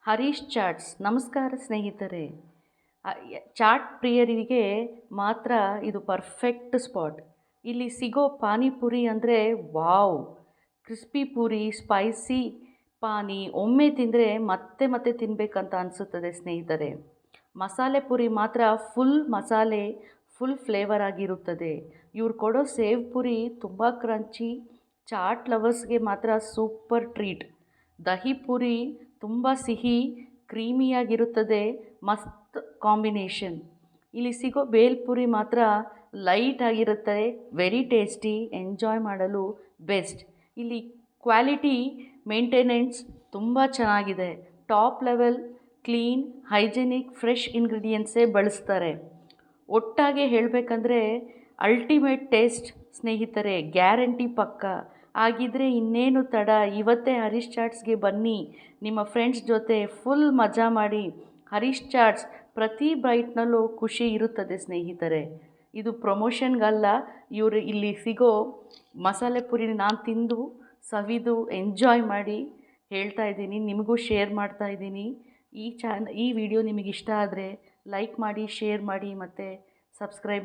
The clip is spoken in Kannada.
ಹರೀಶ್ ಚಾಟ್ಸ್. ನಮಸ್ಕಾರ ಸ್ನೇಹಿತರೆ. ಚಾಟ್ ಪ್ರಿಯರಿಗೆ ಮಾತ್ರ ಇದು ಪರ್ಫೆಕ್ಟ್ ಸ್ಪಾಟ್. ಇಲ್ಲಿ ಸಿಗೋ ಪಾನಿಪುರಿ ಅಂದರೆ ವಾವ್! ಕ್ರಿಸ್ಪಿ ಪೂರಿ, ಸ್ಪೈಸಿ ಪಾನಿ ಒಮ್ಮೆ ತಿಂದರೆ ಮತ್ತೆ ಮತ್ತೆ ತಿನ್ನಬೇಕಂತ ಅನಿಸುತ್ತದೆ ಸ್ನೇಹಿತರೆ. ಮಸಾಲೆ ಪುರಿ ಮಾತ್ರ ಫುಲ್ ಮಸಾಲೆ, ಫುಲ್ ಫ್ಲೇವರ್ ಆಗಿರುತ್ತದೆ. ಇವ್ರು ಕೊಡೋ ಸೇವ್ ಪುರಿ ತುಂಬ ಕ್ರಂಚಿ, ಚಾಟ್ ಲವರ್ಸ್ಗೆ ಮಾತ್ರ ಸೂಪರ್ ಟ್ರೀಟ್. ದಹಿ ಪುರಿ ತುಂಬ ಸಿಹಿ, ಕ್ರೀಮಿಯಾಗಿರುತ್ತದೆ, ಮಸ್ತ್ ಕಾಂಬಿನೇಷನ್. ಇಲ್ಲಿ ಸಿಗೋ ಬೇಲ್ಪುರಿ ಮಾತ್ರ ಲೈಟ್ ಆಗಿರುತ್ತೆ, ವೆರಿ ಟೇಸ್ಟಿ, ಎಂಜಾಯ್ ಮಾಡಲು ಬೆಸ್ಟ್. ಇಲ್ಲಿ ಕ್ವಾಲಿಟಿ ಮೇಂಟೆನೆನ್ಸ್ ತುಂಬ ಚೆನ್ನಾಗಿದೆ. Top level, clean, hygienic, fresh ಇಂಗ್ರೀಡಿಯೆಂಟ್ಸೇ ಬಳಸ್ತಾರೆ. ಒಟ್ಟಾಗೆ ಹೇಳಬೇಕಂದ್ರೆ ಅಲ್ಟಿಮೇಟ್ ಟೇಸ್ಟ್ ಸ್ನೇಹಿತರೆ, ಗ್ಯಾರಂಟಿ ಪಕ್ಕ. ಆಗಿದ್ದರೆ ಇನ್ನೇನು ತಡ, ಇವತ್ತೇ ಹರೀಶ್ ಚಾಟ್ಸ್ಗೆ ಬನ್ನಿ. ನಿಮ್ಮ ಫ್ರೆಂಡ್ಸ್ ಜೊತೆ ಫುಲ್ ಮಜಾ ಮಾಡಿ. ಹರೀಶ್ ಚಾಟ್ಸ್ ಪ್ರತಿ ಬೈಟ್ನಲ್ಲೂ ಖುಷಿ ಇರುತ್ತದೆ ಸ್ನೇಹಿತರೆ. ಇದು ಪ್ರಮೋಷನ್ಗಲ್ಲ, ಇವರು ಇಲ್ಲಿ ಸಿಗೋ ಮಸಾಲೆ ಪುರಿ ನಾನು ತಿಂದು ಸವಿದು ಎಂಜಾಯ್ ಮಾಡಿ ಹೇಳ್ತಾ ಇದ್ದೀನಿ, ನಿಮಗೂ ಶೇರ್ ಮಾಡ್ತಾ ಇದ್ದೀನಿ. ಈ ವಿಡಿಯೋ ನಿಮಗೆ ಇಷ್ಟ ಆದರೆ ಲೈಕ್ ಮಾಡಿ, ಶೇರ್ ಮಾಡಿ ಮತ್ತು ಸಬ್ಸ್ಕ್ರೈಬ್ ಮಾಡಿ.